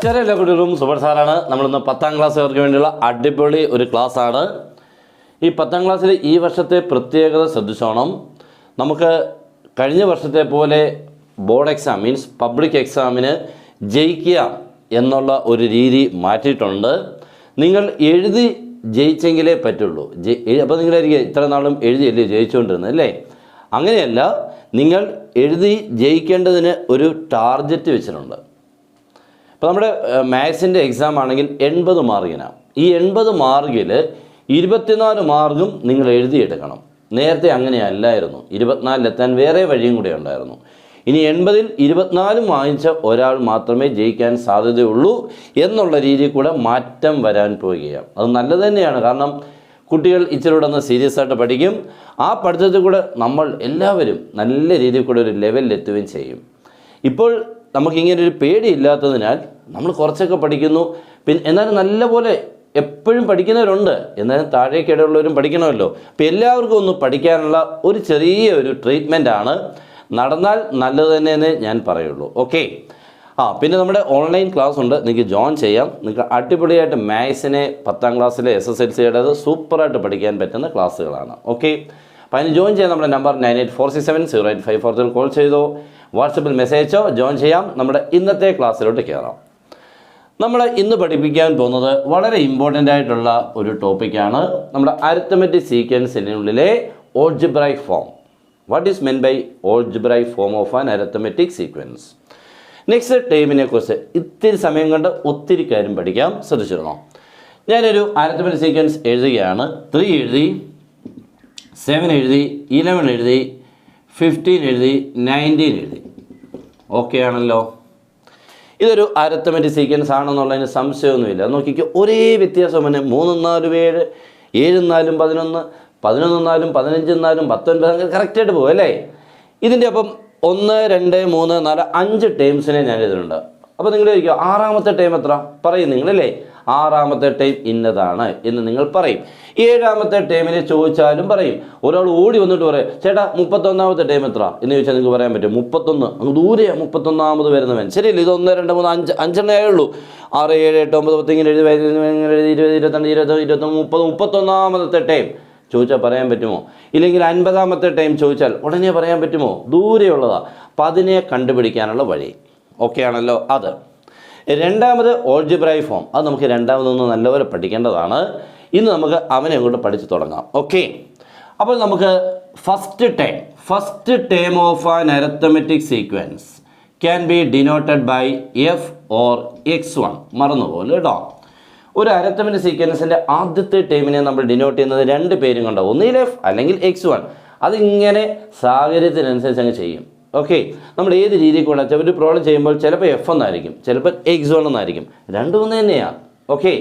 നമസ്കാരം എല്ലാ കുട്ടികളും. സൂപ്പർ സാറാണ്. നമ്മളിന്ന് 10ാം ക്ലാസ്സുകാർക്ക് വേണ്ടിയുള്ള അടിപൊളി ഒരു ക്ലാസ്സാണ്. ഈ 10ാം ക്ലാസ്സിൽ ഈ വർഷത്തെ പ്രത്യേകത ശ്രദ്ധിച്ചോണം. നമുക്ക് കഴിഞ്ഞ വർഷത്തെ പോലെ ബോർഡ് എക്സാം മീൻസ് പബ്ലിക് എക്സാമിന് ജയിക്കുക എന്നുള്ള ഒരു രീതി മാറ്റിയിട്ടുണ്ട്. നിങ്ങൾ എഴുതി ജയിച്ചെങ്കിലേ പറ്റുള്ളൂ. അപ്പോൾ നിങ്ങളായിരിക്കും ഇത്ര നാളും എഴുതിയല്ലേ ജയിച്ചുകൊണ്ടിരുന്നത് അല്ലേ? അങ്ങനെയല്ല, നിങ്ങൾ എഴുതി ജയിക്കേണ്ടതിന് ഒരു ടാർഗറ്റ് വെച്ചിട്ടുണ്ട്. ഇപ്പോൾ നമ്മുടെ മാത്സിൻ്റെ എക്സാം ആണെങ്കിൽ 80 മാർക്കിനാണ്. ഈ 80 മാർക്കിൽ 24 മാർക്കും നിങ്ങൾ എഴുതിയെടുക്കണം. നേരത്തെ അങ്ങനെയല്ലായിരുന്നു. 24-ലെത്താൻ വേറെ വഴിയും കൂടെ ഉണ്ടായിരുന്നു. ഇനി 80-ൽ 24 വാങ്ങിച്ച ഒരാൾ മാത്രമേ ജയിക്കാൻ സാധ്യതയുള്ളൂ എന്നുള്ള രീതിയിൽ കൂടെ മാറ്റം വരാൻ പോവുകയാണ്. അത് നല്ലത് തന്നെയാണ്. കാരണം കുട്ടികൾ ഇച്ചിരൂടെ ഒന്ന് സീരിയസ് ആയിട്ട് പഠിക്കും. ആ പഠിത്തത്തിൽ കൂടെ നമ്മൾ എല്ലാവരും നല്ല രീതിയിൽ കൂടെ ഒരു ലെവലിലെത്തുകയും ചെയ്യും. ഇപ്പോൾ നമുക്കിങ്ങനൊരു പേടിയില്ലാത്തതിനാൽ നമ്മൾ കുറച്ചൊക്കെ പഠിക്കുന്നു. എന്നാലും നല്ലപോലെ എപ്പോഴും പഠിക്കുന്നവരുണ്ട്. എന്നാലും താഴേക്കിടയുള്ളവരും പഠിക്കണമല്ലോ. അപ്പോൾ എല്ലാവർക്കും ഒന്ന് പഠിക്കാനുള്ള ഒരു ചെറിയ ഒരു ട്രീറ്റ്മെൻറ്റാണ്. നടന്നാൽ നല്ലത് തന്നെയെന്നേ ഞാൻ പറയുള്ളൂ. ഓക്കെ. പിന്നെ നമ്മുടെ ഓൺലൈൻ ക്ലാസ് ഉണ്ട്, നിങ്ങൾക്ക് ജോയിൻ ചെയ്യാം. നിങ്ങൾക്ക് അടിപൊളിയായിട്ട് മാത്സിനെ 10ാം ക്ലാസ്സിലെ SSLCയുടേത് സൂപ്പറായിട്ട് പഠിക്കാൻ പറ്റുന്ന ക്ലാസ്സുകളാണ്. ഓക്കെ. അപ്പോൾ അതിന് ജോയിൻ ചെയ്യാൻ നമ്മുടെ നമ്പർ 9846708543 കോൾ ചെയ്തോ, വാട്സപ്പിൽ മെസ്സേജോ ജോയിൻ ചെയ്യാം. നമ്മുടെ ഇന്നത്തെ ക്ലാസ്സിലോട്ട് കയറാം. നമ്മൾ ഇന്ന് പഠിപ്പിക്കാൻ പോകുന്നത് വളരെ ഇമ്പോർട്ടൻ്റ് ആയിട്ടുള്ള ഒരു ടോപ്പിക്കാണ്. നമ്മുടെ അരിത്മെറ്റിക് സീക്വൻസിനുള്ളിലെ algebraic form. What is meant by algebraic form of an arithmetic sequence. Next ടൈമിനെ കുറിച്ച് ഇത്തിരി സമയം കൊണ്ട് ഒത്തിരി കാര്യം പഠിക്കാം. ശ്രദ്ധിച്ചിരുന്നോ? ഞാനൊരു അരിത്മെറ്റിക് സീക്വൻസ് എഴുതുകയാണ്. 3 എഴുതി, 7 എഴുതി, 11 എഴുതി, 15 എഴുതി, 19 എഴുതി. ഓക്കെ ആണല്ലോ? ഇതൊരു അരിത്മെറ്റിക് സീക്വൻസ് ആണെന്നുള്ളതിന് സംശയമൊന്നുമില്ല. നോക്കിക്കോ, ഒരേ വ്യത്യാസം തന്നെ. 3 4 7, 7 4 11, 11 4 15 4 19 അങ്ങനെ കറക്റ്റായിട്ട് പോകും അല്ലേ? ഇതിൻ്റെ അപ്പം 1 2 3 4 5 ടൈംസിനെ ഞാൻ എഴുതുന്നുണ്ട്. അപ്പോൾ നിങ്ങൾ ചോദിക്കുക, 6ാമത്തെ ടൈം എത്ര പറയും നിങ്ങളല്ലേ? 6ാമത്തെ ടൈം ഇന്നതാണ് എന്ന് നിങ്ങൾ പറയും. 7ാമത്തെ ടൈമിനെ ചോദിച്ചാലും പറയും. ഒരാൾ ഓടി വന്നിട്ട് പറയും, ചേട്ടാ 31ാമത്തെ ടൈം എത്ര എന്ന് ചോദിച്ചാൽ നിങ്ങൾക്ക് പറയാൻ പറ്റും 31. അങ്ങ് ദൂരെയാണ് 31ാമത് വരുന്നവൻ. ശരിയല്ലേ? ഇത് 1 2 3 5 5 ഉള്ളൂ. 6 7 8 9 10 ഇങ്ങനെ എഴുതി 20 22 23 31ാമത്തെ ടൈം ചോദിച്ചാൽ പറയാൻ പറ്റുമോ? ഇല്ലെങ്കിൽ 50ാമത്തെ ടൈം ചോദിച്ചാൽ ഉടനെ പറയാൻ പറ്റുമോ? ദൂരെയുള്ളതാണ്. അപ്പം അതിനെ കണ്ടുപിടിക്കാനുള്ള വഴി. ഓക്കെ ആണല്ലോ? അത് രണ്ടാമത് ഓൾജിബ്രൈക് ഫോം. അത് നമുക്ക് രണ്ടാമതൊന്ന് നല്ലപോലെ പഠിക്കേണ്ടതാണ്. ഇന്ന് നമുക്ക് അവനെ അങ്ങോട്ട് പഠിച്ചു തുടങ്ങാം. ഓക്കെ. അപ്പോൾ നമുക്ക് first time of an arithmetic sequence can be denoted by F or X1. മറന്നുപോലെ കേട്ടോ. ഒരു അരിത്മെറ്റിക് സീക്വൻസിൻ്റെ ആദ്യത്തെ ടൈമിനെ നമ്മൾ ഡിനോട്ട് ചെയ്യുന്നത് 2 പേരും കൊണ്ടാവും. ഒന്നിൽ F അല്ലെങ്കിൽ X1. അതിങ്ങനെ സാഹചര്യത്തിനനുസരിച്ച് അങ്ങ് ചെയ്യും. ഓക്കെ. നമ്മൾ ഏത് രീതിയിൽ കൂടെ ഒരു പ്രോബ്ലം ചെയ്യുമ്പോൾ ചിലപ്പോൾ F എന്നായിരിക്കും, ചിലപ്പോൾ X1 എന്നായിരിക്കും. രണ്ടും ഒന്ന് തന്നെയാണ്. ഓക്കെ.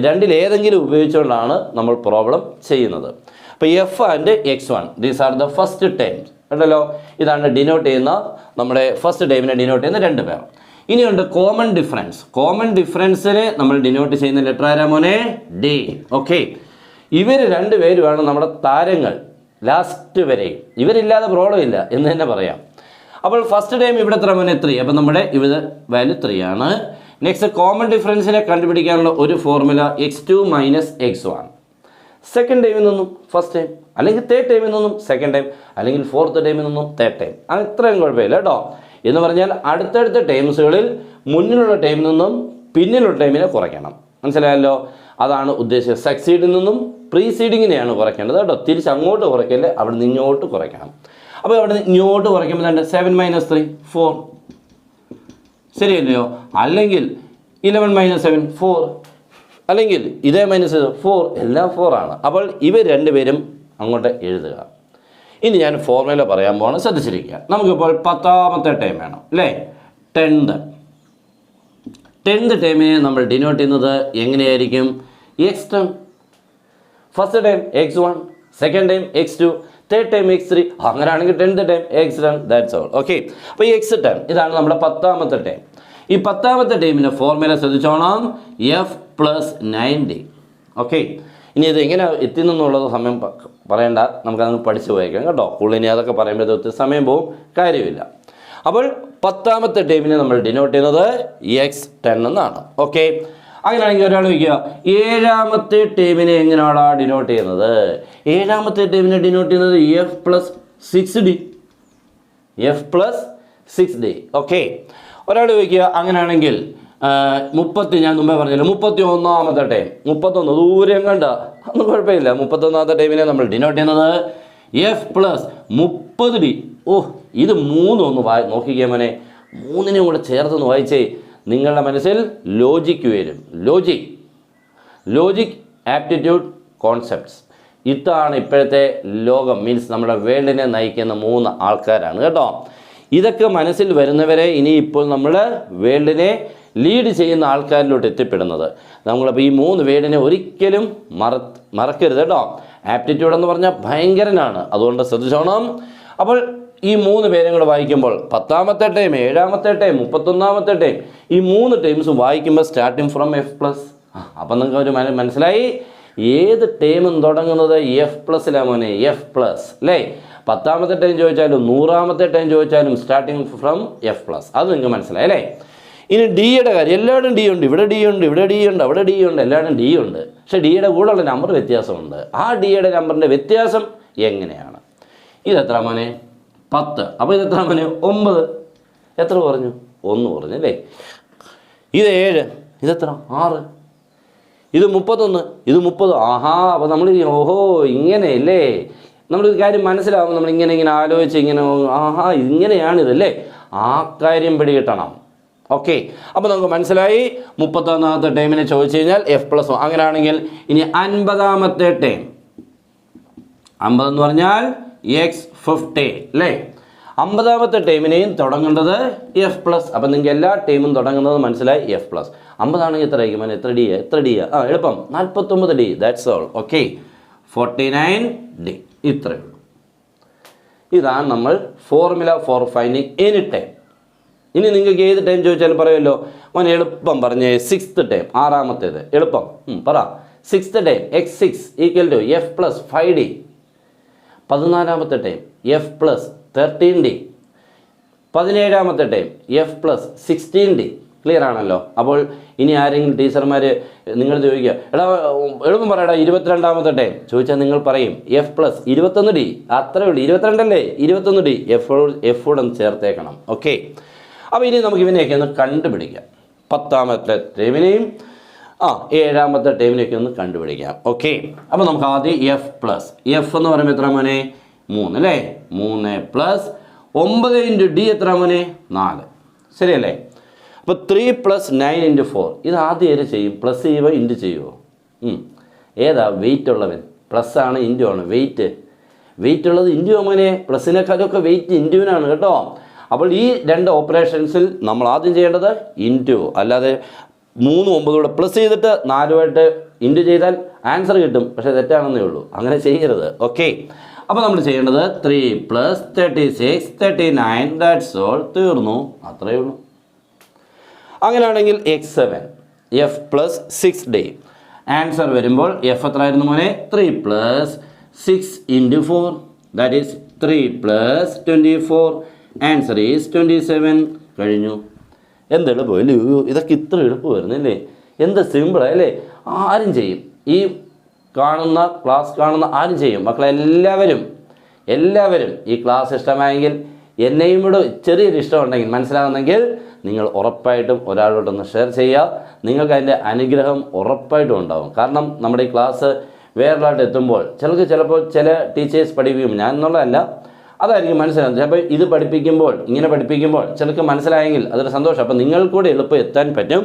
രണ്ടിലേതെങ്കിലും ഉപയോഗിച്ചുകൊണ്ടാണ് നമ്മൾ പ്രോബ്ലം ചെയ്യുന്നത്. അപ്പോൾ F and X1 these are the first times. ഉണ്ടല്ലോ? ഇതാണ് ഡിനോട്ട് ചെയ്യുന്ന നമ്മുടെ ഫസ്റ്റ് ടൈമിനെ ഡിനോട്ട് ചെയ്യുന്ന 2 പേർ. ഇനിയുണ്ട് കോമൺ ഡിഫറൻസ്. കോമൺ ഡിഫറൻസിനെ നമ്മൾ ഡിനോട്ട് ചെയ്യുന്ന ലെറ്റർ ആരാ മോനെ? D. ഓക്കെ. ഇവർ 2 പേരുമാണ് നമ്മുടെ താരങ്ങൾ ലാസ്റ്റ് വരെ. ഇവരില്ലാതെ പ്രോബ്ലം ഇല്ല എന്ന് തന്നെ പറയാം. അപ്പോൾ ഫസ്റ്റ് ടൈം ഇവിടെ എത്ര മോനെ? 3. അപ്പോൾ നമ്മുടെ ഇവിടെ വാല്യൂ 3 ആണ്. നെക്സ്റ്റ് കോമൺ ഡിഫറൻസിനെ കണ്ടുപിടിക്കാനുള്ള ഒരു ഫോർമുല X2 - X1. സെക്കൻഡ് ടൈമിൽ നിന്നും ഫസ്റ്റ് ടൈം, അല്ലെങ്കിൽ തേർഡ് ടൈമിൽ നിന്നും സെക്കൻഡ് ടൈം, അല്ലെങ്കിൽ ഫോർത്ത് ടൈമിൽ നിന്നും തേർഡ് ടൈം. അത്രയും കുഴപ്പമില്ല കേട്ടോ. എന്ന് പറഞ്ഞാൽ അടുത്തടുത്ത ടൈംസുകളിൽ മുന്നിലുള്ള ടൈമിൽ നിന്നും പിന്നിലുള്ള ടൈമിനെ കുറയ്ക്കണം. മനസ്സിലായല്ലോ? അതാണ് ഉദ്ദേശിച്ചത്. സക്സീഡിൽ നിന്നും പ്രീസീഡിങ്ങിനെയാണ് കുറയ്ക്കേണ്ടത് കേട്ടോ. തിരിച്ച് അങ്ങോട്ട് കുറയ്ക്കല്ലേ, അവിടെ നിന്ന് ഇങ്ങോട്ട് കുറയ്ക്കണം. അപ്പോൾ അവിടെ നിന്ന് ഇങ്ങോട്ട് കുറയ്ക്കുമ്പോൾ 7 - 3 4. ശരിയല്ലയോ? അല്ലെങ്കിൽ 11 - 7 4, അല്ലെങ്കിൽ ഇതേ -4, എല്ലാം 4 ആണ്. അപ്പോൾ ഇവർ 2 പേരും അങ്ങോട്ട് എഴുതുക. ഇനി ഞാൻ ഫോർമുല പറയാൻ പോകണം, ശ്രദ്ധിച്ചിരിക്കുക. നമുക്കിപ്പോൾ 10ാമത്തെ ടൈം വേണം അല്ലേ? 10th ടൈമിനെ നമ്മൾ ഡിനോട്ട് ചെയ്യുന്നത് എങ്ങനെയായിരിക്കും? X time. First time X1, second time X2, third time X3. അങ്ങനെയാണെങ്കിൽ 10th time X1. That's all. Okay. അപ്പോൾ X ടൈം ഇതാണ് നമ്മുടെ 10ാമത്തെ ടൈം. ഈ 10ാമത്തെ ടൈമിൻ്റെ ഫോർമുല ശ്രദ്ധിച്ചോണം, F + 90. ഓക്കെ. ഇനി ഇത് എങ്ങനെ എത്തുന്നുള്ളത് സമയം പറയണ്ട, നമുക്കത് പഠിച്ചു പോയേക്കാം കേട്ടോ. പുള്ളിനി അതൊക്കെ പറയുമ്പോഴത്തെ ഒത്തിരി സമയം പോവും, കാര്യമില്ല. അപ്പോൾ 10ാമത്തെ ടേമിനെ നമ്മൾ ഡിനോട്ട് ചെയ്യുന്നത് x10 എന്നാണ്. ഓക്കെ, അങ്ങനെയാണെങ്കിൽ ഒരാൾ ചോദിക്കുക 7ാമത്തെ ടേമിനെ എങ്ങനെയാണ് ഡിനോട്ട് ചെയ്യുന്നത്? 7ാമത്തെ ടേമിനെ ഡിനോട്ട് ചെയ്യുന്നത് f+6d. f+6d. ഓക്കെ, ഒരാൾ ചോദിക്കുക അങ്ങനെയാണെങ്കിൽ 30, ഞാൻ മുമ്പേ പറഞ്ഞില്ല 31ാമത്തെ ടൈം, 31 ദൂരം കണ്ട ഒന്നും കുഴപ്പമില്ല. 31ാമത്തെ ടൈമിനെ നമ്മൾ ഡിനോട്ട് ചെയ്യുന്നത് f+30d. ഇത് 3 ഒന്ന് നോക്കിക്കേ മോനെ, 3നെയും കൂടെ ചേർത്തൊന്ന് വായിച്ചേ. നിങ്ങളുടെ മനസ്സിൽ ലോജിക്ക് വരും. ലോജിക് ആപ്റ്റിറ്റ്യൂഡ് കോൺസെപ്റ്റ്സ്, ഇതാണ് ഇപ്പോഴത്തെ ലോകം, മീൻസ് നമ്മുടെ വേൾഡിനെ നയിക്കുന്ന 3 ആൾക്കാരാണ് കേട്ടോ. ഇതൊക്കെ മനസ്സിൽ വരുന്നവരെ ഇനി ഇപ്പോൾ നമ്മൾ വേൾഡിനെ ലീഡ് ചെയ്യുന്ന ആൾക്കാരിലോട്ട് എത്തിപ്പെടുന്നത്. നമ്മളപ്പോൾ ഈ 3 വേർഡിനെ ഒരിക്കലും മറക്കരുത് കേട്ടോ. ആപ്റ്റിറ്റ്യൂഡ് എന്ന് പറഞ്ഞാൽ ഭയങ്കരനാണ്, അതുകൊണ്ട് ശ്രദ്ധിച്ചോണം. അപ്പോൾ ഈ 3 പേരും കൂടെ വായിക്കുമ്പോൾ 10ാമത്തെ ടൈം, 7ാമത്തെ ടൈം, 31ാമത്തെ ടൈം, ഈ 3 ടൈംസ് വായിക്കുമ്പോൾ സ്റ്റാർട്ടിങ് ഫ്രം f+. അപ്പം നിങ്ങൾക്ക് ഒരു മനസ്സിലായി ഏത് ടൈമും തുടങ്ങുന്നത് f+ലാണ് മോനെ, f+, അല്ലേ? 10ാമത്തെ ടൈം ചോദിച്ചാലും 100ാമത്തെ ടൈം ചോദിച്ചാലും സ്റ്റാർട്ടിങ് ഫ്രം f+. അത് നിങ്ങൾക്ക് മനസ്സിലായി അല്ലേ? ഇനി ഡിയുടെ കാര്യം, എല്ലാവരും ഡി ഉണ്ട്, ഇവിടെ ഡി ഉണ്ട്, ഇവിടെ ഡി ഉണ്ട്, അവിടെ ഡി ഉണ്ട്, എല്ലാവരും ഡി ഉണ്ട്. പക്ഷേ ഡിയുടെ കൂടെയുള്ള നമ്പർ വ്യത്യാസമുണ്ട്. ആ ഡിയുടെ നമ്പറിൻ്റെ വ്യത്യാസം എങ്ങനെയാണ്? ഇതെത്ര മോനെ? 10. അപ്പോൾ ഇതെത്ര മോനെ? 9. എത്ര പറഞ്ഞു? 1 പറഞ്ഞു അല്ലേ? ഇത് 7. ഇതെത്ര? 6. ഇത് 31. ഇത് 30. അപ്പോൾ നമ്മൾ ഇങ്ങനെയല്ലേ, നമ്മളൊരു കാര്യം മനസ്സിലാവും. നമ്മൾ ഇങ്ങനെ ആലോചിച്ച് ഇങ്ങനെയാണിതല്ലേ, ആ കാര്യം പിടികിട്ടണം. ഓക്കെ, അപ്പോൾ നമുക്ക് മനസ്സിലായി. 31ാമത്തെ ടൈമിനെ ചോദിച്ചു കഴിഞ്ഞാൽ f+1. അങ്ങനെയാണെങ്കിൽ ഇനി 50ാമത്തെ ടൈം, 50 എന്ന് പറഞ്ഞാൽ x50 അല്ലേ? 50ാമത്തെ ടൈമിനെയും തുടങ്ങേണ്ടത് f+. അപ്പം നിങ്ങൾക്ക് എല്ലാ ടൈമും തുടങ്ങുന്നത് മനസ്സിലായി, f+. 50 ആണെങ്കിൽ എത്ര ആയിരിക്കും? എത്ര ഡി? എളുപ്പം 49d. That's all. Okay, 49d. ഇത്രയേ ഉള്ളൂ. ഇതാണ് നമ്മൾ formula for finding any time. ഇനി നിങ്ങൾക്ക് ഏത് ടൈം ചോദിച്ചാലും പറയുമല്ലോ മോനെ, എളുപ്പം പറഞ്ഞേ. 6th ടൈം, 6ാമത്തേത് എളുപ്പം പറ. 6th term x6 = f+5d. 14ാമത്തെ ടൈം f+13d. 17ാമത്തെ ടൈം f+16d. ക്ലിയർ ആണല്ലോ? അപ്പോൾ ഇനി ആരെങ്കിലും ടീച്ചർമാർ നിങ്ങൾ ചോദിക്കുക, എളുപ്പം പറയടാ 22ാമത്തെ ടൈം ചോദിച്ചാൽ നിങ്ങൾ പറയും f+21d. അത്രേ ഉള്ളൂ, 22 അല്ലേ? 21d. എഫ് ഒന്ന് ചേർത്തേക്കണം. ഓക്കെ, അപ്പോൾ ഇനി നമുക്ക് ഇവനെയൊക്കെ ഒന്ന് കണ്ടുപിടിക്കാം. 10ാമത്തെ ടൈമിനെയും 7ാമത്തെ ടൈമിനെയൊക്കെ ഒന്ന് കണ്ടുപിടിക്കാം. ഓക്കെ, അപ്പോൾ നമുക്ക് ആദ്യം f എന്ന് പറയുമ്പോൾ എത്ര മോനെ? 3 അല്ലേ? 3 + 9 × d എത്ര മോനെ? 4. ശരിയല്ലേ? അപ്പോൾ 3 + 9 × 4. ഇത് ആദ്യം ഏത് ചെയ്യും? പ്ലസ് ചെയ്യുമോ ഇൻറ്റു ചെയ്യുമോ? ഏതാ വെയിറ്റ് ഉള്ളവൻ? പ്ലസ് ആണ് ഇൻറ്റു ആണ്? വെയിറ്റ് ഉള്ളത് ഇൻറ്റു മോനെ. പ്ലസിനേക്കാളൊക്കെ വെയിറ്റ് ഇൻറ്റുവിനാണ് കേട്ടോ. അപ്പോൾ ഈ 2 ഓപ്പറേഷൻസിൽ നമ്മൾ ആദ്യം ചെയ്യേണ്ടത് ഇൻറ്റു, അല്ലാതെ 3 9 കൂടെ പ്ലസ് ചെയ്തിട്ട് 4 ഇൻറ്റു ചെയ്താൽ ആൻസർ കിട്ടും, പക്ഷേ തെറ്റാണെന്നേ ഉള്ളൂ. അങ്ങനെ ചെയ്യരുത്. ഓക്കെ, അപ്പോൾ നമ്മൾ ചെയ്യേണ്ടത് 3 + 36 39. That's all. തീർന്നു, അത്രയേ ഉള്ളൂ. അങ്ങനെയാണെങ്കിൽ x7 f+6d. ആൻസർ വരുമ്പോൾ f എത്രയായിരുന്നു മോനെ? 3 + 6 × 4. That is 3 + 24. Answer is 27. കഴിഞ്ഞു. എന്ത് എളുപ്പമല്ലേ? ഇതൊക്കെ ഇത്ര എളുപ്പമായിരുന്നല്ലേ? എന്ത് സിമ്പിളല്ലേ? ആരും ചെയ്യും. ഈ ക്ലാസ് കാണുന്ന ആരും ചെയ്യും. മക്കളെ എല്ലാവരും ഈ ക്ലാസ് ഇഷ്ടമായെങ്കിൽ, എന്നെയും കൂടെ ചെറിയൊരു ഇഷ്ടമുണ്ടെങ്കിൽ, മനസ്സിലാകുന്നെങ്കിൽ നിങ്ങൾ ഉറപ്പായിട്ടും ഒരാളോടൊന്ന് ഷെയർ ചെയ്യുക. നിങ്ങൾക്ക് അതിൻ്റെ അനുഗ്രഹം ഉറപ്പായിട്ടും ഉണ്ടാകും. കാരണം നമ്മുടെ ഈ ക്ലാസ് വേറൊരാളായിട്ട് എത്തുമ്പോൾ ചിലപ്പോൾ ചില ടീച്ചേഴ്സ് പഠിപ്പിക്കും, ഞാൻ എന്നുള്ളതല്ല, അതായിരിക്കും മനസ്സിലാകുന്നത്. ചിലപ്പോൾ ഇത് ഇങ്ങനെ പഠിപ്പിക്കുമ്പോൾ ചിലർക്ക് മനസ്സിലായെങ്കിൽ അതൊരു സന്തോഷം. അപ്പോൾ നിങ്ങൾക്ക് കൂടെ എളുപ്പം എത്താൻ പറ്റും.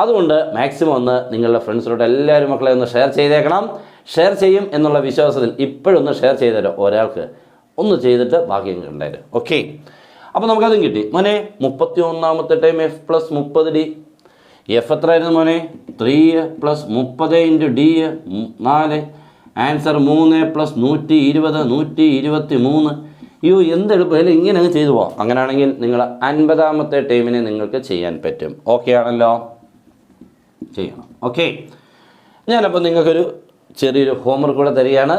അതുകൊണ്ട് മാക്സിമം ഒന്ന് നിങ്ങളുടെ ഫ്രണ്ട്സിലോട്ട് എല്ലാവരും മക്കളെ ഒന്ന് ഷെയർ ചെയ്തേക്കണം. ഷെയർ ചെയ്യും എന്നുള്ള വിശ്വാസത്തിൽ ഇപ്പോഴൊന്ന് ഷെയർ ചെയ്തേരോ. ഒരാൾക്ക് ഒന്ന് ചെയ്തിട്ട് ബാക്കി കണ്ടേരും. ഓക്കെ, അപ്പോൾ നമുക്കതും കിട്ടി മോനെ. 31ാമത്തെ ടൈം f+30d. എഫ് എത്രയായിരുന്നു മോനെ? 3 + 30 × d 4. ആൻസർ 3 + 120 123. എന്ത് എളുപ്പമല്ലേ? ഇങ്ങനെ അങ്ങ് ചെയ്തു പോവാം. അങ്ങനെയാണെങ്കിൽ നിങ്ങൾ 50ാമത്തെ ടൈമിനെ നിങ്ങൾക്ക് ചെയ്യാൻ പറ്റും. ഓക്കെ ആണല്ലോ? ചെയ്യണം. ഓക്കെ, ഞാനപ്പോൾ നിങ്ങൾക്കൊരു ചെറിയൊരു ഹോംവർക്ക് കൂടെ തരികയാണ്.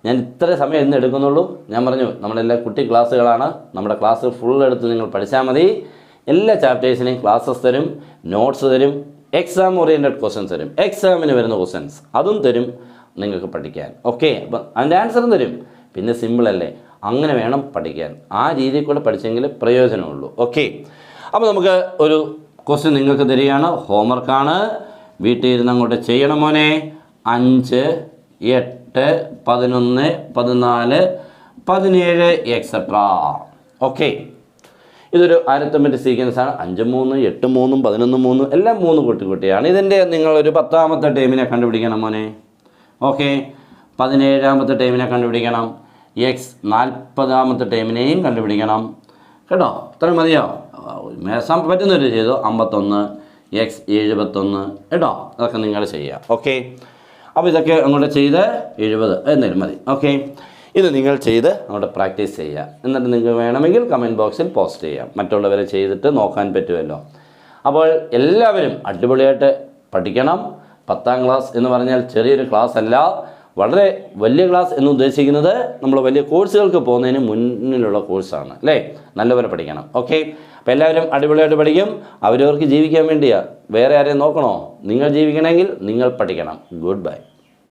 ഞാൻ ഇത്ര സമയം ഇന്ന് എടുക്കുന്നുള്ളൂ. ഞാൻ പറഞ്ഞു നമ്മളെല്ലാം കുട്ടി ക്ലാസ്സുകളാണ്. നമ്മുടെ ക്ലാസ് ഫുൾ എടുത്ത് നിങ്ങൾ പഠിച്ചാൽ മതി. എല്ലാ ചാപ്റ്റേഴ്സിനെയും ക്ലാസ്സസ് തരും, നോട്ട്സ് തരും, എക്സാം ഓറിയൻറ്റഡ് ക്വസ്റ്റ്യൻസ് തരും, എക്സാമിന് വരുന്ന ക്വസ്റ്റ്യൻസ് അതും തരും നിങ്ങൾക്ക് പഠിക്കാൻ. ഓക്കെ, അപ്പം അതിൻ്റെ ആൻസറും തരും. പിന്നെ സിമ്പിളല്ലേ, അങ്ങനെ വേണം പഠിക്കാൻ. ആ രീതിയിൽ കൂടെ പഠിച്ചെങ്കിൽ പ്രയോജനമുള്ളൂ. ഓക്കെ, അപ്പോൾ നമുക്ക് ഒരു ക്വസ്റ്റ്യൻ നിങ്ങൾക്ക് തരികയാണ്. ഹോംവർക്കാണ്, വീട്ടിൽ ഇരുന്ന് അങ്ങോട്ട് ചെയ്യണം മോനെ. 5, 8, 11, 14, 17 എക്സെട്രാ. ഓക്കെ, ഇതൊരു അരിത്തമെറ്റിക് സീക്വൻസ് ആണ്. 5, 3, 8, 3, 11, 3 എല്ലാം 3 കുട്ടിയാണ്. ഇതിൻ്റെ നിങ്ങളൊരു 10ാമത്തെ ടൈമിനെ കണ്ടുപിടിക്കണം മോനെ. ഓക്കെ, 17ാമത്തെ ടൈമിനെ കണ്ടുപിടിക്കണം. 40ാമത്തെ ടൈമിനെയും കണ്ടുപിടിക്കണം കേട്ടോ. ഇത്ര മതിയോ? മേശാൻ പറ്റുന്നവർ ചെയ്തു. 51, 71 കേട്ടോ. അതൊക്കെ നിങ്ങൾ ചെയ്യുക. ഓക്കെ, അപ്പോൾ ഇതൊക്കെ അങ്ങോട്ട് ചെയ്ത് 70 എന്നാലും മതി. ഓക്കെ, ഇത് നിങ്ങൾ ചെയ്ത് അങ്ങോട്ട് പ്രാക്ടീസ് ചെയ്യുക. എന്നിട്ട് നിങ്ങൾക്ക് വേണമെങ്കിൽ കമൻറ്റ് ബോക്സിൽ പോസ്റ്റ് ചെയ്യാം. മറ്റുള്ളവരെ ചെയ്തിട്ട് നോക്കാൻ പറ്റുമല്ലോ. അപ്പോൾ എല്ലാവരും അടിപൊളിയായിട്ട് പഠിക്കണം. 10ാം ക്ലാസ് എന്ന് പറഞ്ഞാൽ ചെറിയൊരു ക്ലാസ് അല്ല, വളരെ വലിയ ക്ലാസ് എന്ന് ഉദ്ദേശിക്കുന്നത് നമ്മൾ വലിയ കോഴ്സുകൾക്ക് പോകുന്നതിന് മുന്നിലുള്ള കോഴ്സാണ് അല്ലേ. നല്ലപോലെ പഠിക്കണം. ഓക്കെ, അപ്പോൾ എല്ലാവരും അടിപൊളിയായിട്ട് പഠിക്കും. അവരവർക്ക് ജീവിക്കാൻ വേണ്ടിയാണ്. വേറെ ആരെയും നോക്കണോ? നിങ്ങൾ ജീവിക്കണമെങ്കിൽ നിങ്ങൾ പഠിക്കണം. Good bye.